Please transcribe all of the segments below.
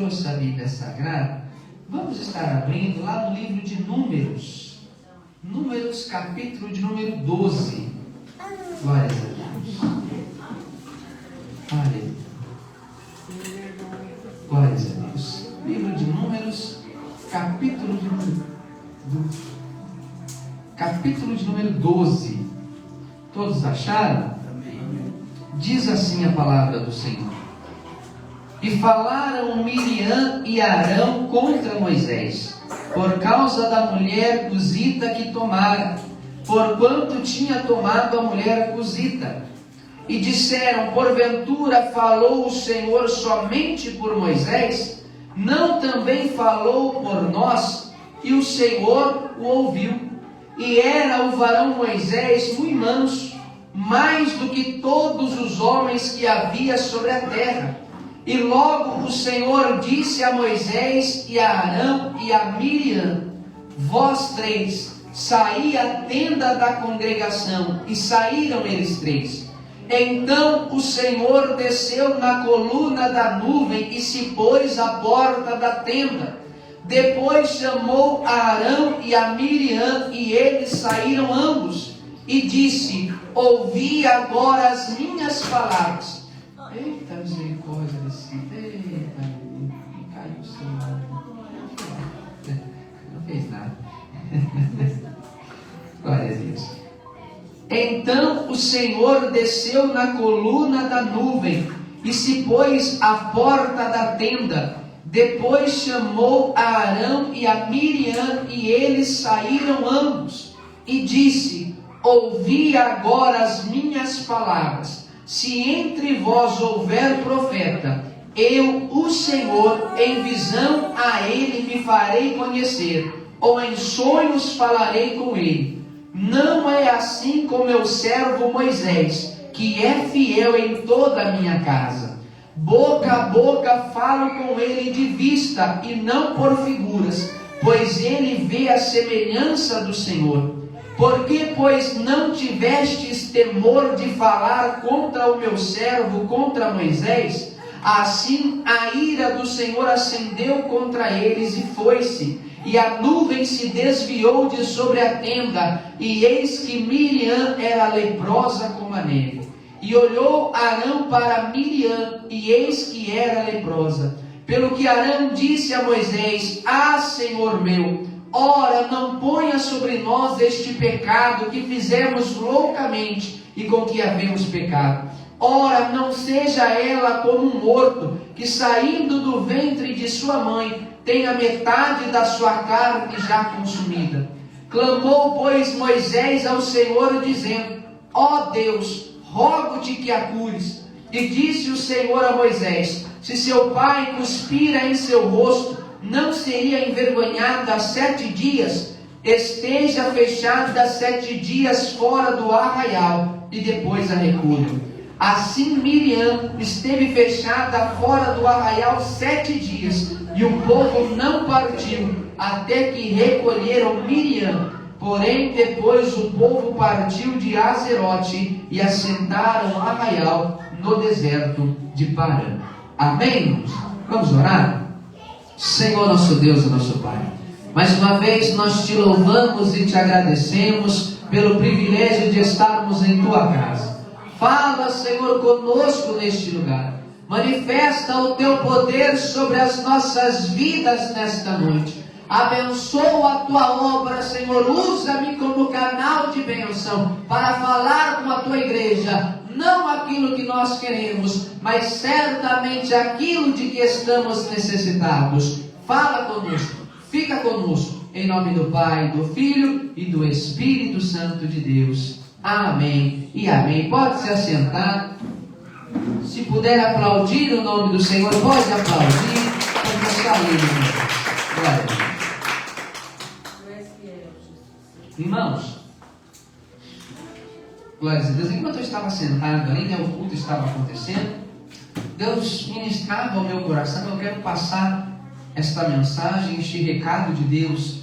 trouxe a Bíblia Sagrada, vamos estar abrindo lá no livro de Números. Números, capítulo de número 12. Glória a Deus. Aleluia. Glória a Deus. Livro de Números, capítulo de número 12. Todos acharam? Diz assim a palavra do Senhor: E falaram Miriam e Arão contra Moisés, por causa da mulher cusita que tomara, porquanto tinha tomado a mulher cusita. E disseram: porventura falou o Senhor somente por Moisés? Não também falou por nós? E o Senhor o ouviu. E era o varão Moisés muito manso, mais do que todos os homens que havia sobre a terra. E logo o Senhor disse a Moisés e a Arão e a Miriam: vós três, saí à tenda da congregação. E saíram eles três. Então o Senhor desceu na coluna da nuvem e se pôs à porta da tenda. Depois chamou a Arão e a Miriam, e eles saíram ambos. E disse: ouvi agora as minhas palavras. Eita misericórdia desse. Eita, caiu o celular. Não fez nada. Glória a Deus. Então o Senhor desceu na coluna da nuvem e se pôs à porta da tenda. Depois chamou a Arão e a Miriam, e eles saíram ambos. E disse: ouvi agora as minhas palavras. Se entre vós houver profeta, eu, o Senhor, em visão a ele me farei conhecer, ou em sonhos falarei com ele. Não é assim com meu servo Moisés, que é fiel em toda a minha casa. Boca a boca falo com ele de vista, e não por figuras, pois ele vê a semelhança do Senhor. Por que, pois, não tivestes temor de falar contra o meu servo, contra Moisés? Assim a ira do Senhor acendeu contra eles e foi-se, e a nuvem se desviou de sobre a tenda, e eis que Miriam era leprosa como a neve. E olhou Arão para Miriam, e eis que era leprosa. Pelo que Arão disse a Moisés: ah, Senhor meu, ora, não ponha sobre nós este pecado que fizemos loucamente e com que havemos pecado. Ora, não seja ela como um morto, que saindo do ventre de sua mãe, tem a metade da sua carne já consumida. Clamou, pois, Moisés ao Senhor, dizendo: ó Deus, rogo-te que a cures. E disse o Senhor a Moisés: se seu pai cuspira em seu rosto, não seria envergonhada 7 dias? Esteja fechada 7 dias fora do arraial, e depois a recolha. Assim Miriam esteve fechada fora do arraial 7 dias, e o povo não partiu, até que recolheram Miriam. Porém, depois o povo partiu de Azerote e assentaram o arraial no deserto de Parã. Amém? Vamos orar? Senhor nosso Deus e nosso Pai, mais uma vez nós te louvamos e te agradecemos pelo privilégio de estarmos em tua casa. Fala, Senhor, conosco neste lugar. Manifesta o teu poder sobre as nossas vidas nesta noite. Abençoa a tua obra, Senhor. Usa-me como canal de bênção para falar com a tua igreja. Não aquilo que nós queremos, mas certamente aquilo de que estamos necessitados. Fala conosco, fica conosco. Em nome do Pai, do Filho e do Espírito Santo de Deus. Amém e amém. Pode se assentar. Se puder aplaudir o nome do Senhor, pode aplaudir. Porque está lindo. Glória a Deus. Irmãos, glória a Deus. Enquanto eu estava sentado ali, o culto estava acontecendo, Deus ministrava ao meu coração. Eu quero passar esta mensagem, este recado de Deus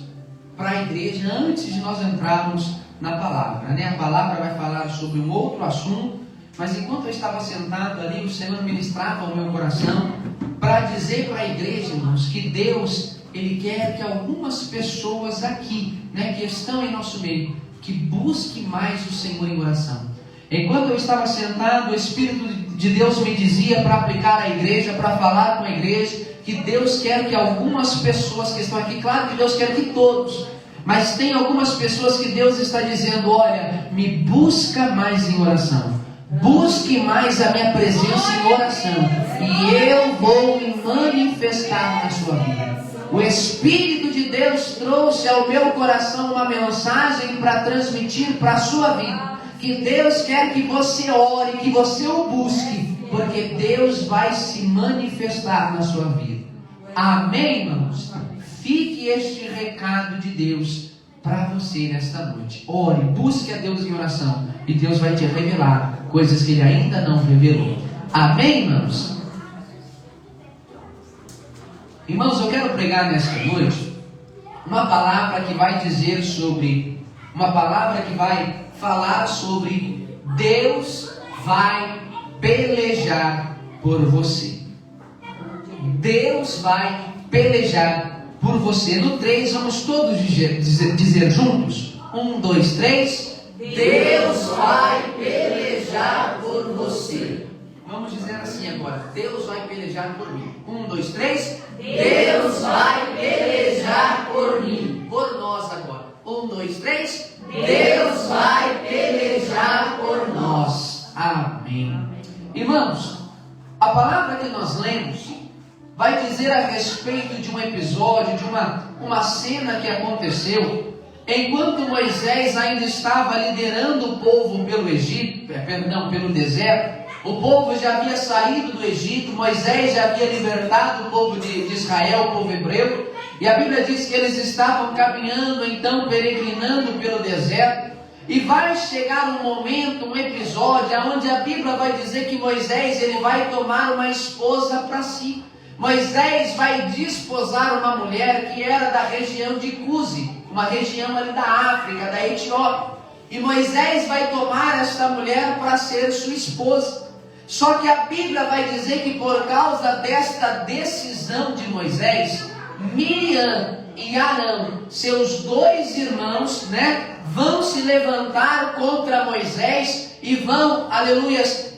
para a igreja antes de nós entrarmos na palavra, A palavra vai falar sobre um outro assunto, mas enquanto eu estava sentado ali, o Senhor ministrava ao meu coração para dizer para a igreja, irmãos, que Deus, Ele quer que algumas pessoas aqui, né, que estão em nosso meio, que busquem mais o Senhor em oração. Enquanto eu estava sentado, o Espírito de Deus me dizia para aplicar à igreja, para falar com a igreja, que Deus quer que algumas pessoas que estão aqui, claro que Deus quer que todos, mas tem algumas pessoas que Deus está dizendo: olha, me busca mais em oração, busque mais a minha presença em oração, e eu vou me manifestar na sua vida. O Espírito de Deus trouxe ao meu coração uma mensagem para transmitir para a sua vida, que Deus quer que você ore, que você o busque, porque Deus vai se manifestar na sua vida. Amém, irmãos? Fique este recado de Deus para você nesta noite. Ore, busque a Deus em oração, e Deus vai te revelar coisas que Ele ainda não revelou. Amém, irmãos? Irmãos, eu quero pregar nesta noite uma palavra que vai dizer sobre, uma palavra que vai falar sobre Deus vai pelejar por você. Deus vai pelejar por você. No 3, vamos todos dizer juntos? 1, 2, 3. Deus vai pelejar por você. Vamos dizer assim agora: Deus vai pelejar por mim. 1, 2, 3. Deus vai pelejar por mim. Por nós agora. 1, 2, 3. Deus vai pelejar por nós. Amém. Irmãos, a palavra que nós lemos vai dizer a respeito de um episódio, de uma cena que aconteceu enquanto Moisés ainda estava liderando o povo pelo deserto. O povo já havia saído do Egito, Moisés já havia libertado o povo de Israel, o povo hebreu, e a Bíblia diz que eles estavam caminhando, então peregrinando pelo deserto, e vai chegar um momento, um episódio, onde a Bíblia vai dizer que Moisés ele vai tomar uma esposa para si. Moisés vai desposar uma mulher que era da região de Cusi, uma região ali da África, da Etiópia, e Moisés vai tomar esta mulher para ser sua esposa. Só que a Bíblia vai dizer que por causa desta decisão de Moisés, Miriam e Arão, seus dois irmãos, vão se levantar contra Moisés e vão, aleluias,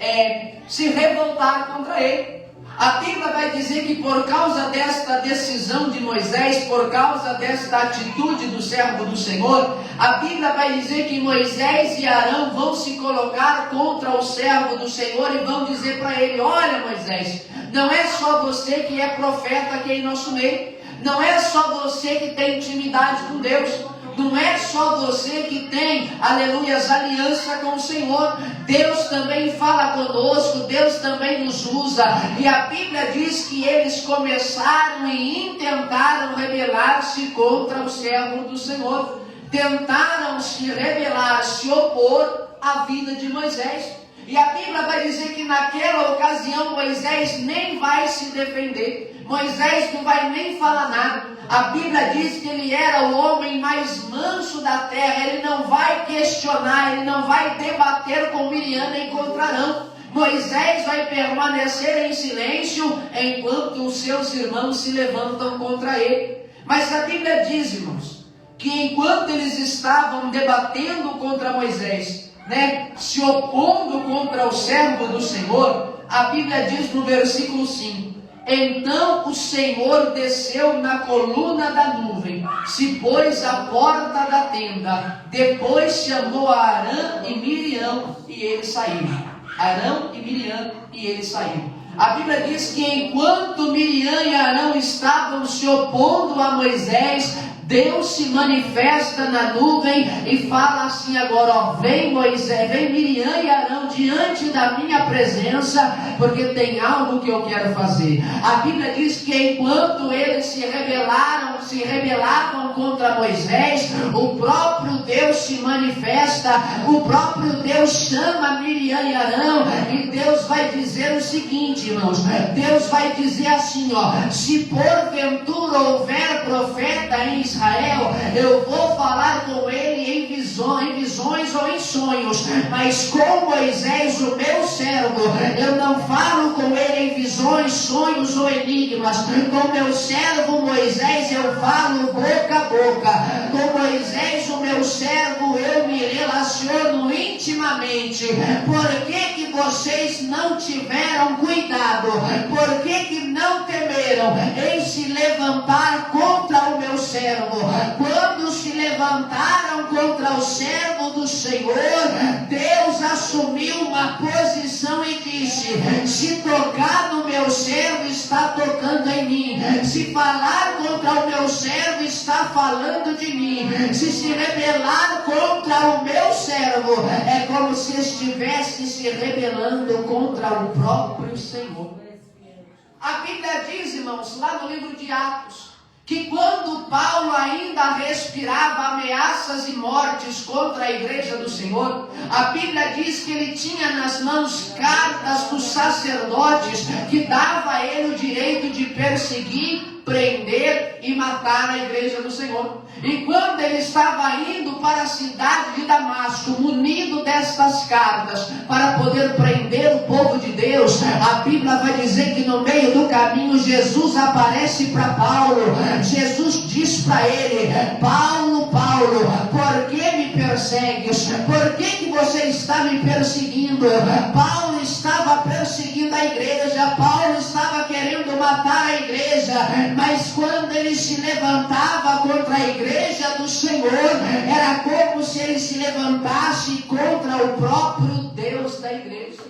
se revoltar contra ele. A Bíblia vai dizer que por causa desta decisão de Moisés, por causa desta atitude do servo do Senhor, a Bíblia vai dizer que Moisés e Arão vão se colocar contra o servo do Senhor e vão dizer para ele: olha, Moisés, não é só você que é profeta aqui em nosso meio, não é só você que tem intimidade com Deus, não é só você que tem, aleluias, aliança com o Senhor. Deus também fala conosco, Deus também nos usa. E a Bíblia diz que eles começaram e intentaram rebelar-se contra o servo do Senhor. Tentaram se rebelar, se opor à vida de Moisés. E a Bíblia vai dizer que naquela ocasião Moisés nem vai se defender. Moisés não vai nem falar nada. A Bíblia diz que ele era o homem mais manso da terra. Ele não vai questionar, ele não vai debater com Miriam nem contra Arão. Moisés vai permanecer em silêncio enquanto os seus irmãos se levantam contra ele. Mas a Bíblia diz, irmãos, que enquanto eles estavam debatendo contra Moisés, se opondo contra o servo do Senhor, a Bíblia diz no versículo 5: então o Senhor desceu na coluna da nuvem, se pôs à porta da tenda, depois chamou Arão e Miriam e eles saíram. Arão e Miriam e eles saíram. A Bíblia diz que enquanto Miriam e Arão estavam se opondo a Moisés, Deus se manifesta na nuvem e fala assim agora: ó, vem Moisés, vem Miriam e Arão diante da minha presença, porque tem algo que eu quero fazer. A Bíblia diz que enquanto eles se rebelavam contra Moisés, o próprio Deus se manifesta, o próprio Deus chama Miriam e Arão, e Deus vai dizer o seguinte, irmãos, Deus vai dizer assim, ó: se porventura houver profeta em Israel, eu vou falar com ele ele em visões ou em sonhos, mas com Moisés, o meu servo, eu não falo com ele em visões, sonhos ou enigmas. Com meu servo Moisés eu falo boca a boca. Com Moisés, o meu servo, eu me relaciono intimamente. Por que vocês não tiveram cuidado? Por que não temeram em se levantar contra o meu servo? Quando se levantaram contra o servo do Senhor, Deus assumiu uma posição e disse: se tocar no meu servo, está tocando em mim. Se falar contra o meu servo, está falando de mim. Se rebelar contra o meu servo, é como se estivesse se rebelando contra o próprio Senhor. A Bíblia diz, irmãos, lá no livro de Atos, que quando Paulo ainda respirava ameaças e mortes contra a igreja do Senhor, a Bíblia diz que ele tinha nas mãos cartas dos sacerdotes que dava a ele o direito de perseguir, prender e matar a igreja do Senhor. E quando ele estava indo para a cidade de Damasco, munido destas cartas, para poder prender o povo de Deus, a Bíblia vai dizer que no meio do caminho Jesus aparece para Paulo. Jesus diz para ele: Paulo, Paulo, por que me persegues? Por que você está me perseguindo? Paulo estava perseguindo a igreja, Paulo estava querendo matar a igreja, mas quando ele se levantava contra a igreja do Senhor, era como se ele se levantasse contra o próprio Deus da igreja.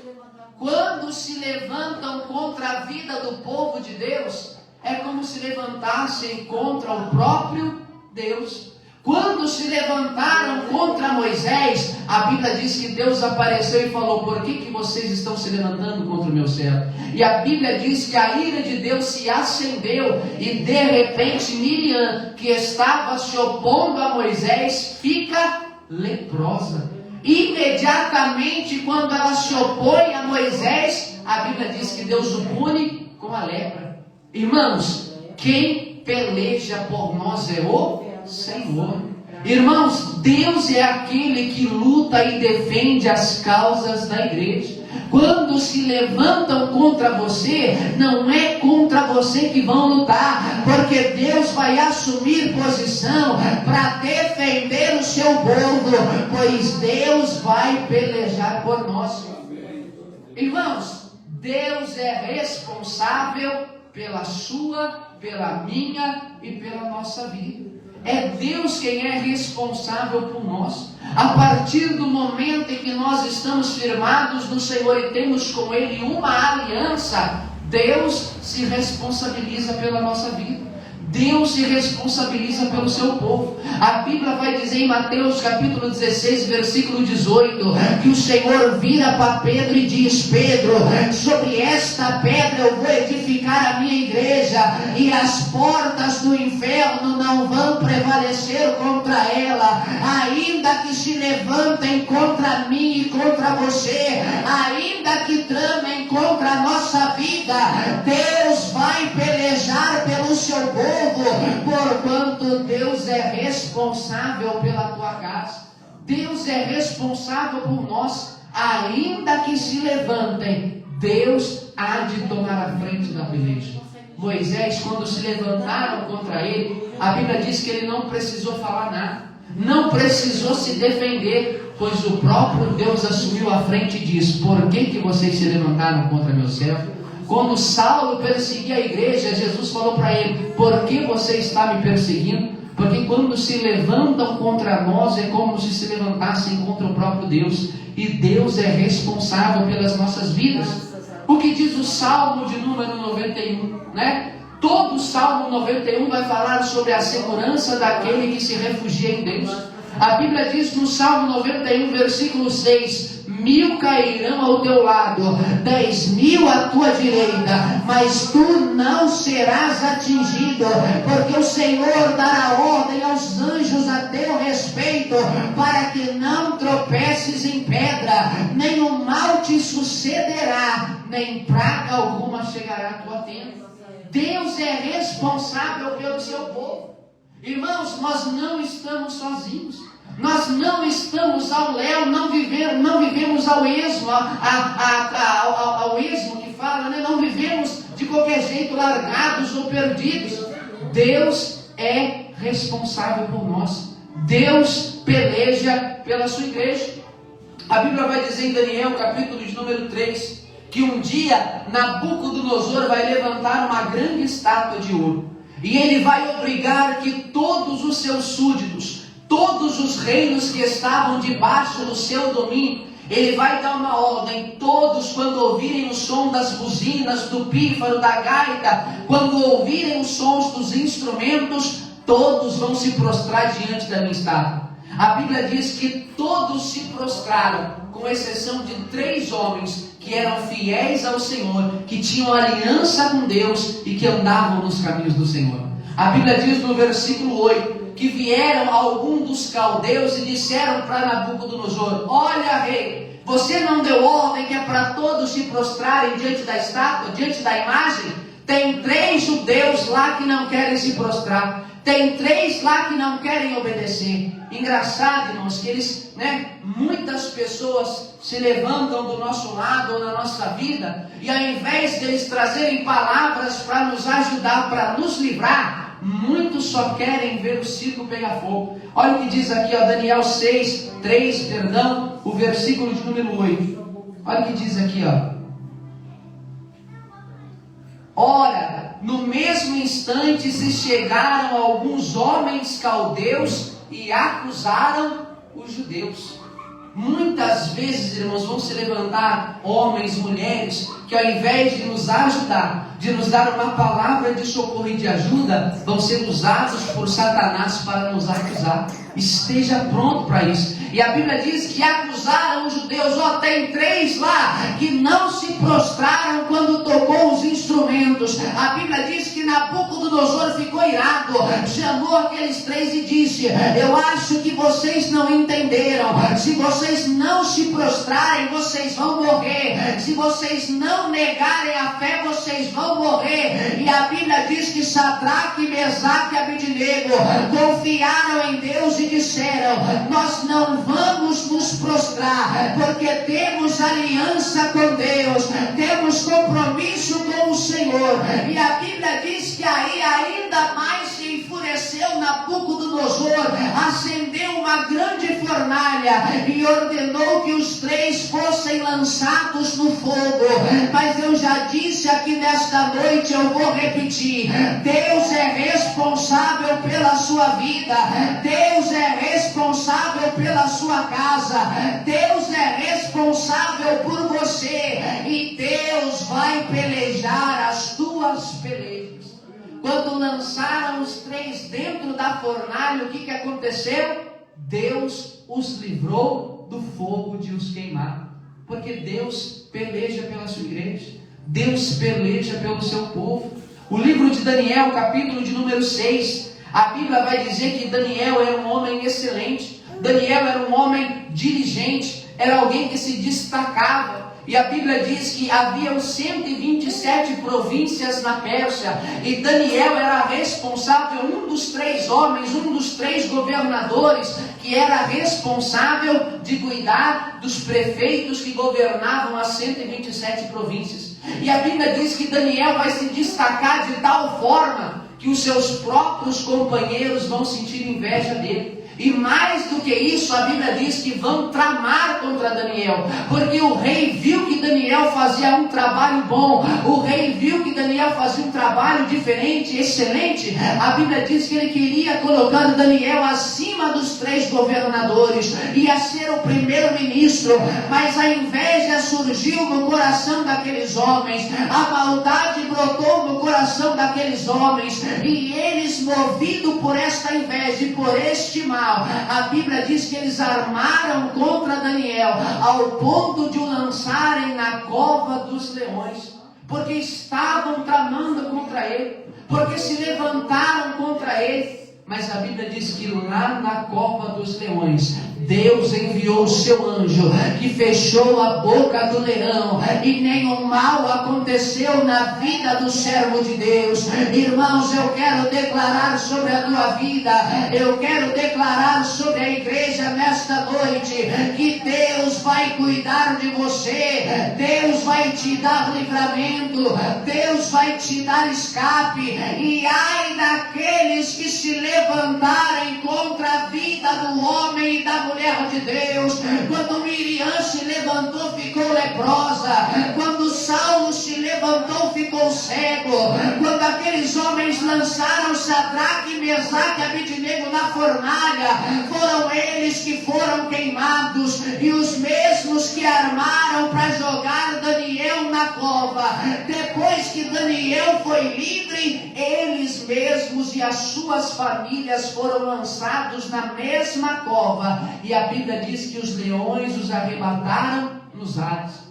Quando se levantam contra a vida do povo de Deus, é como se levantassem contra o próprio Deus. Quando se levantaram contra Moisés, a Bíblia diz que Deus apareceu e falou: por que vocês estão se levantando contra o meu servo? E a Bíblia diz que a ira de Deus se acendeu e de repente Miriam, que estava se opondo a Moisés, fica leprosa. Imediatamente quando ela se opõe a Moisés, a Bíblia diz que Deus o pune com a lepra. Irmãos, quem peleja por nós é o Senhor. Irmãos, Deus é aquele que luta e defende as causas da igreja. Quando se levantam contra você, não é contra você que vão lutar, porque Deus vai assumir posição para defender o seu povo, pois Deus vai pelejar por nós. Irmãos, Deus é responsável pela sua, pela minha e pela nossa vida. É Deus quem é responsável por nós. A partir do momento em que nós estamos firmados no Senhor e temos com Ele uma aliança, Deus se responsabiliza pela nossa vida. Deus se responsabiliza pelo seu povo. A Bíblia vai dizer em Mateus capítulo 16, versículo 18, que o Senhor vira para Pedro e diz: Pedro, sobre esta pedra eu vou edificar a minha igreja, e as portas do inferno não vão prevalecer contra ela. Ainda que se levantem contra mim e contra você, ainda que tramem contra a nossa vida, Deus vai pelejar pelo seu povo, porquanto Deus é responsável pela tua casa. Deus é responsável por nós. Ainda que se levantem, Deus há de tomar a frente da peleja. Moisés, quando se levantaram contra ele, a Bíblia diz que ele não precisou falar nada, não precisou se defender, pois o próprio Deus assumiu a frente e diz: por que vocês se levantaram contra meu servo? Quando Saulo perseguia a igreja, Jesus falou para ele: por que você está me perseguindo? Porque quando se levantam contra nós, é como se levantassem contra o próprio Deus. E Deus é responsável pelas nossas vidas. O que diz o Salmo de número 91, né? Todo o Salmo 91 vai falar sobre a segurança daquele que se refugia em Deus. A Bíblia diz no Salmo 91, versículo 6: 1000 cairão ao teu lado, 10.000 à tua direita, mas tu não serás atingido, porque o Senhor dará ordem aos anjos a teu respeito, para que não tropeces em pedra, nem o mal te sucederá, nem praga alguma chegará à tua tenda. Deus é responsável pelo seu povo. Irmãos, nós não estamos sozinhos. Nós não estamos ao léu, não vivemos ao esmo, ao esmo que fala, né? Não vivemos de qualquer jeito largados ou perdidos. Deus é responsável por nós. Deus peleja pela sua igreja. A Bíblia vai dizer em Daniel, capítulo de número 3, que um dia Nabucodonosor vai levantar uma grande estátua de ouro. E ele vai obrigar que todos os seus súditos, todos os reinos que estavam debaixo do seu domínio, ele vai dar uma ordem: todos, quando ouvirem o som das buzinas, do pífaro, da gaita, quando ouvirem os sons dos instrumentos, todos vão se prostrar diante da minha estátua. A Bíblia diz que todos se prostraram, com exceção de 3 homens que eram fiéis ao Senhor, que tinham aliança com Deus e que andavam nos caminhos do Senhor. A Bíblia diz no versículo 8, que vieram alguns dos caldeus e disseram para Nabucodonosor: olha, rei, você não deu ordem que é para todos se prostrarem diante da estátua, diante da imagem? Tem 3 judeus lá que não querem se prostrar. Tem 3 lá que não querem obedecer. Engraçado, irmãos, que eles, muitas pessoas se levantam do nosso lado ou na nossa vida, e ao invés deles trazerem palavras para nos ajudar, para nos livrar, muitos só querem ver o circo pegar fogo. Olha o que diz aqui, Daniel 3, o versículo de número 8. Olha o que diz aqui, Ora, no mesmo instante se chegaram alguns homens caldeus e acusaram os judeus. Muitas vezes, irmãos, vão se levantar homens, mulheres, que ao invés de nos ajudar, de nos dar uma palavra de socorro e de ajuda, vão ser usados por Satanás para nos acusar. Esteja pronto para isso. E a Bíblia diz que acusaram os judeus. Tem 3 lá que não se prostraram quando tocou os instrumentos. A Bíblia diz que Nabucodonosor ficou irado, chamou aqueles 3 e disse: eu acho que vocês não entenderam. Se vocês não se prostrarem, vocês vão morrer. Se vocês não negarem a fé, vocês vão morrer. E a Bíblia diz que Sadraque, Mesaque e Abednego confiaram em Deus e disseram: nós não vamos nos prostrar, porque temos aliança com Deus, temos compromisso com o Senhor. E a Bíblia diz que aí ainda mais se enfureceu Nabucodonosor, acendeu uma grande fornalha e ordenou que os 3 fossem lançados no fogo. Mas eu já disse aqui nesta noite, eu vou repetir: Deus é responsável pela sua vida, Deus é responsável pela sua casa, Deus é responsável por você, e Deus vai pelejar as tuas pelejas. Quando lançaram os 3 dentro da fornalha, o que aconteceu? Deus os livrou do fogo de os queimar, porque Deus peleja pela sua igreja, Deus peleja pelo seu povo. O livro de Daniel, capítulo de número 6, a Bíblia vai dizer que Daniel era um homem excelente, Daniel era um homem diligente, era alguém que se destacava. E a Bíblia diz que haviam 127 províncias na Pérsia, e Daniel era responsável, um dos 3 homens, um dos 3 governadores, que era responsável de cuidar dos prefeitos que governavam as 127 províncias. E a Bíblia diz que Daniel vai se destacar de tal forma que os seus próprios companheiros vão sentir inveja dele. E mais do que isso, a Bíblia diz que vão tramar contra Daniel, porque o rei viu que Daniel fazia um trabalho bom, o rei viu que Daniel fazia um trabalho diferente, excelente. A Bíblia diz que ele queria colocar Daniel acima dos 3 governadores, ia ser o primeiro-ministro, mas a inveja surgiu no coração daqueles homens, a maldade brotou no coração daqueles homens, e eles, movidos por esta inveja e por este mal, a Bíblia diz que eles armaram contra Daniel, ao ponto de o lançarem na cova dos leões, porque estavam tramando contra ele, porque se levantaram contra ele. Mas a Bíblia diz que lá na cova dos leões, Deus enviou o seu anjo, que fechou a boca do leão, e nenhum mal aconteceu na vida do servo de Deus. Irmãos, eu quero declarar sobre a tua vida, eu quero declarar sobre a igreja nesta noite, que Deus vai cuidar de você, Deus vai te dar livramento, Deus vai te dar escape, e ai daqueles que se levantarem contra a vida do homem e da mulher de Deus. Quando Miriam se levantou, ficou leprosa. Quando Saulo se levantou, ficou cego. Quando aqueles homens lançaram Sadraque, Mesaque e Abednego na fornalha, foram eles que foram queimados, e os mesmos que armaram para jogar Daniel na cova. Depois que Daniel foi livre, eles mesmos e as suas famílias foram lançados na mesma cova, e a Bíblia diz que os leões os arrebataram nos ares.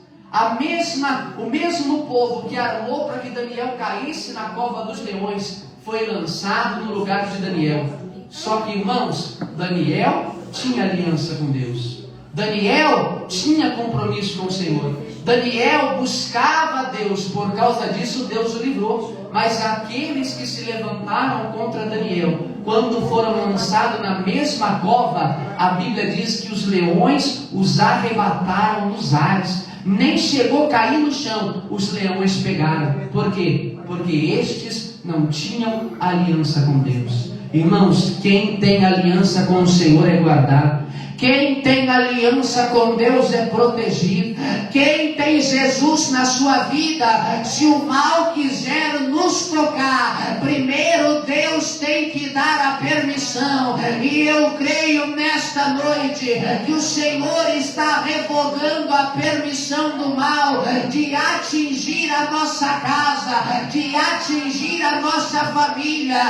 O mesmo povo que armou para que Daniel caísse na cova dos leões foi lançado no lugar de Daniel. Só que, irmãos, Daniel tinha aliança com Deus, Daniel tinha compromisso com o Senhor, Daniel buscava Deus, por causa disso Deus o livrou. Mas aqueles que se levantaram contra Daniel, quando foram lançados na mesma cova, a Bíblia diz que os leões os arrebataram nos ares. Nem chegou a cair no chão, os leões pegaram. Por quê? Porque estes não tinham aliança com Deus. Irmãos, quem tem aliança com o Senhor é guardado. Quem tem aliança com Deus é protegido. Quem tem Jesus na sua vida, se o mal quiser nos tocar, primeiro Deus tem que dar a permissão. E eu creio nesta noite que o Senhor está revogando a permissão do mal de atingir a nossa casa, de atingir a nossa família.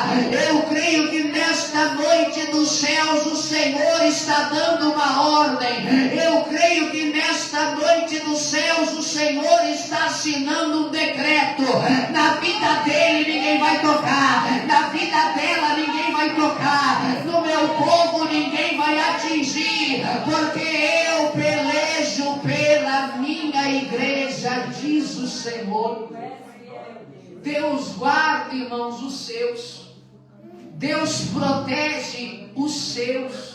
Eu creio que nesta noite dos céus o Senhor está dando uma ordem. Eu creio que nesta noite dos céus o Senhor está assinando um decreto. Na vida dele ninguém vai tocar, na vida dela ninguém vai tocar, no meu povo ninguém vai atingir, porque eu pelejo pela minha igreja, diz o Senhor. Deus guarda, irmãos, os seus. Deus protege os seus.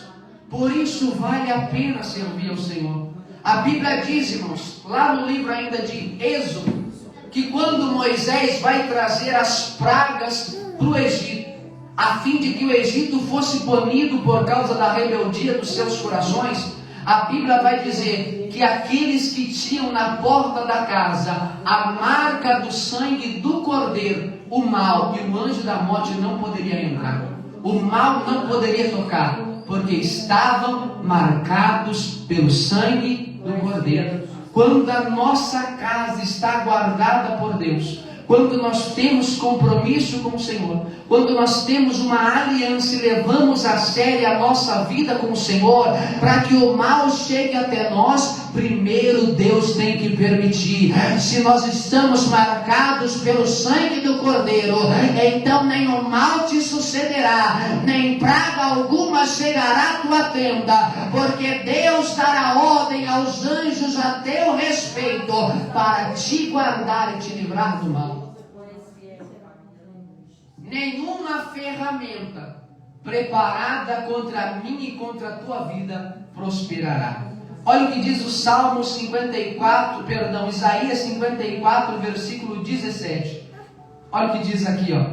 Por isso vale a pena servir ao Senhor. A Bíblia diz, irmãos, lá no livro ainda de Êxodo, que quando Moisés vai trazer as pragas para o Egito, a fim de que o Egito fosse punido por causa da rebeldia dos seus corações, a Bíblia vai dizer que aqueles que tinham na porta da casa a marca do sangue do cordeiro, o mal e o anjo da morte não poderia entrar. O mal não poderia tocar, porque estavam marcados pelo sangue do cordeiro. Quando a nossa casa está guardada por Deus, quando nós temos compromisso com o Senhor, quando nós temos uma aliança e levamos a sério a nossa vida com o Senhor, para que o mal chegue até nós, primeiro Deus tem que permitir. Se nós estamos marcados pelo sangue do Cordeiro, então nenhum mal te sucederá, nem praga alguma chegará à tua tenda, porque Deus dará ordem aos anjos a teu respeito, para te guardar e te livrar do mal. Nenhuma ferramenta preparada contra mim e contra a tua vida prosperará. Olha o que diz o Salmo 54, Isaías 54, versículo 17. Olha o que diz aqui, ó.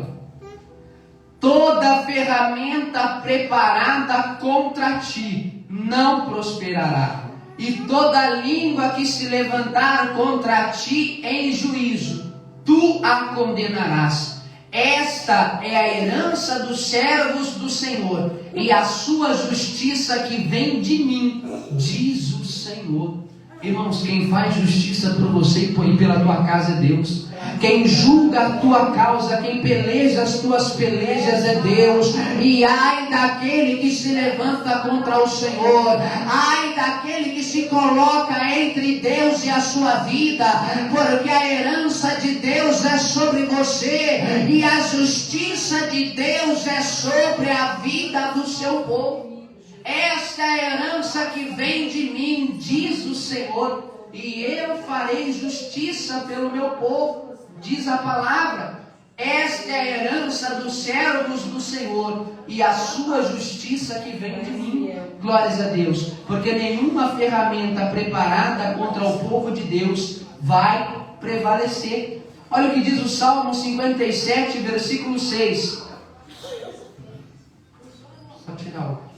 Toda ferramenta preparada contra ti não prosperará, e toda língua que se levantar contra ti em juízo, tu a condenarás. Esta é a herança dos servos do Senhor, e a sua justiça que vem de mim, diz o Senhor. Irmãos, quem faz justiça por você e pela tua casa é Deus. Quem julga a tua causa, quem peleja as tuas pelejas é Deus. E ai daquele que se levanta contra o Senhor, ai daquele que se coloca entre Deus e a sua vida, porque a herança de Deus é sobre você e a justiça de Deus é sobre a vida do seu povo. Esta é a herança que vem de mim, diz o Senhor, e eu farei justiça pelo meu povo, diz a palavra. Esta é a herança dos servos do Senhor e a sua justiça que vem de mim. Glórias a Deus, porque nenhuma ferramenta preparada contra o povo de Deus vai prevalecer. Olha o que diz o Salmo 57, versículo 6. Só tirar o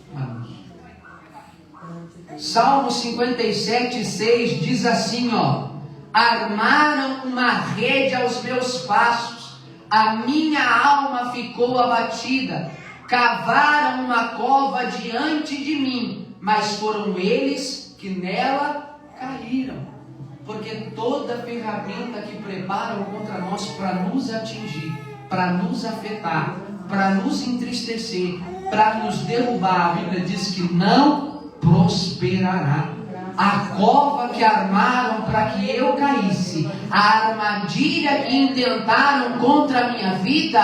Salmo 57, 6 diz assim, ó: armaram uma rede aos meus passos, a minha alma ficou abatida, cavaram uma cova diante de mim, mas foram eles que nela caíram. Porque toda ferramenta que preparam contra nós para nos atingir, para nos afetar, para nos entristecer, para nos derrubar, a Bíblia diz que não prosperará. A cova que armaram para que eu caísse, a armadilha que intentaram contra a minha vida,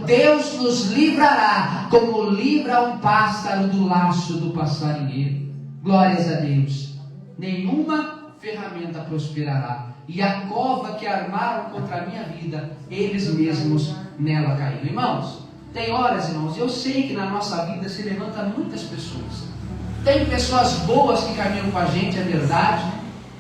Deus nos livrará, como livra um pássaro do laço do passarinheiro. Glórias a Deus. Nenhuma ferramenta prosperará. E a cova que armaram contra a minha vida, eles mesmos nela caíram. Irmãos, tem horas, irmãos, eu sei que na nossa vida se levanta muitas pessoas. Tem pessoas boas que caminham com a gente, é verdade,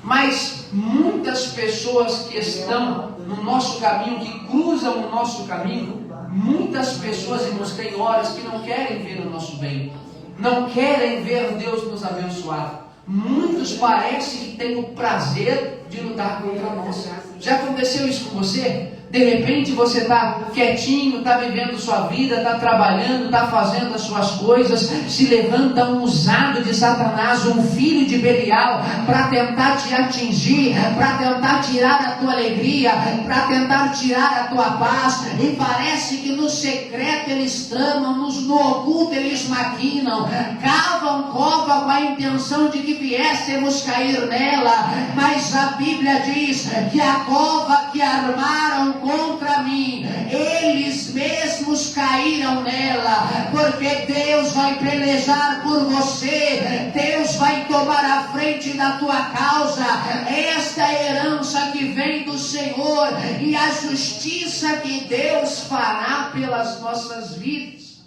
mas muitas pessoas que estão no nosso caminho, que cruzam o nosso caminho, muitas pessoas, irmãos, tem horas que não querem ver o nosso bem, não querem ver Deus nos abençoar. Muitos parecem que têm o prazer de lutar contra nós. Já aconteceu isso com você? De repente você está quietinho, está vivendo sua vida, está trabalhando, está fazendo as suas coisas, se levanta um usado de Satanás, um filho de Belial, para tentar te atingir, para tentar tirar a tua alegria, para tentar tirar a tua paz, e parece que no secreto eles tramam, no oculto eles maquinam, cavam cova com a intenção de que viéssemos cair nela, mas a Bíblia diz que a cova que armaram contra mim, eles mesmos caíram nela, porque Deus vai pelejar por você, Deus vai tomar a frente da tua causa. Esta é a herança que vem do Senhor e a justiça que Deus fará pelas nossas vidas.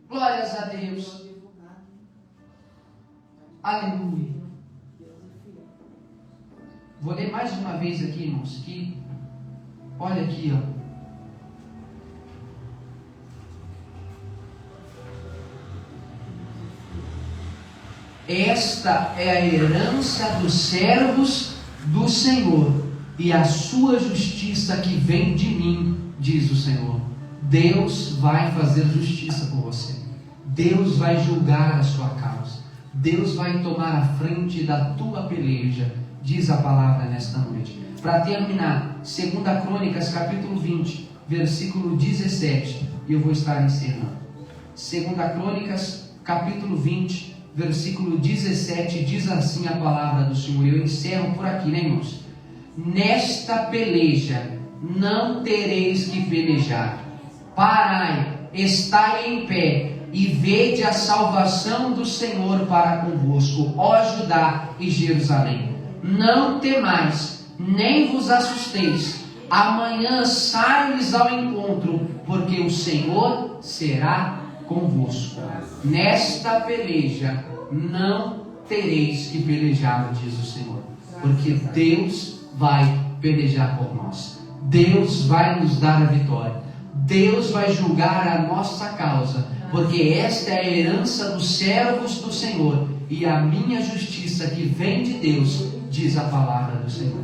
Glórias a Deus. Aleluia. Vou ler mais uma vez aqui, irmãos, que olha aqui, ó. Esta é a herança dos servos do Senhor e a sua justiça que vem de mim, diz o Senhor. Deus vai fazer justiça por você. Deus vai julgar a sua causa. Deus vai tomar a frente da tua peleja, diz a palavra nesta noite. Para terminar, 2 Crônicas, capítulo 20, versículo 17, e eu vou estar encerrando. 2 Crônicas, capítulo 20, versículo 17, diz assim a palavra do Senhor. Eu encerro por aqui, né, irmãos? Nesta peleja não tereis que pelejar. Parai, estai em pé, e vede a salvação do Senhor para convosco, ó Judá e Jerusalém. Não temais, nem vos assusteis. Amanhã saio-lhes ao encontro, porque o Senhor será convosco. Nesta peleja não tereis que pelejar, diz o Senhor, porque Deus vai pelejar por nós. Deus vai nos dar a vitória. Deus vai julgar a nossa causa, porque esta é a herança dos servos do Senhor e a minha justiça que vem de Deus, diz a palavra do Senhor.